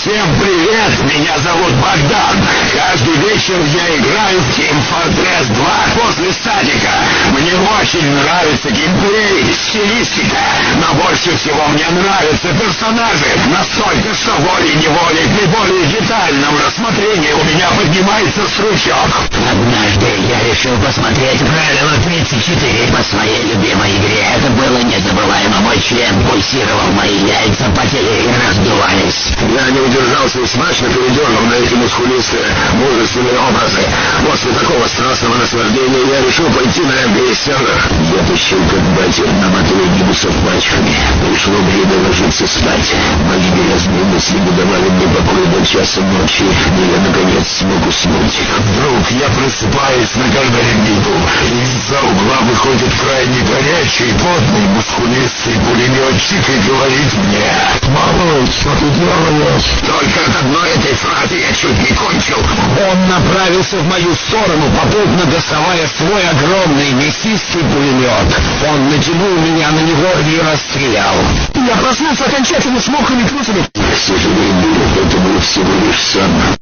Всем привет, меня зовут Богдан. Каждый вечер я играю в Team Fortress 2 после садика. Мне очень нравится геймплей, стилистика, но больше всего мне нравятся персонажи. Настолько, что волей-неволей при более детальном рассмотрении у меня поднимается стручок. Однажды я решил посмотреть правила 34 по своей любимой игре. Это было незабываемо. Мой член пульсировал, мои яйца потели и раздувались. Я не удержался и смачно передернул на эти мускулистые, мужественные образы. После такого страстного наслаждения я решил пойти на NBA-сервер. Я тащил как батер на моторе минусов пачками. Пришло время ложиться спать. Мои грязные мысли не давали мне покоя до часа ночи, но я наконец смог уснуть. Вдруг я просыпаюсь на гармониду, и из-за угла выходит крайне горячий, потный, мускулистый пулеметчик и говорит мне: «Малыш, что ты делаешь?» Только от одной этой фразы я чуть не кончил. Он направился в мою сторону, попутно доставая свой огромный мясистый пулемет. Он натянул меня на него и расстрелял. Я проснулся окончательно с мокрыми трусами. К сожалению, это был всего лишь сон.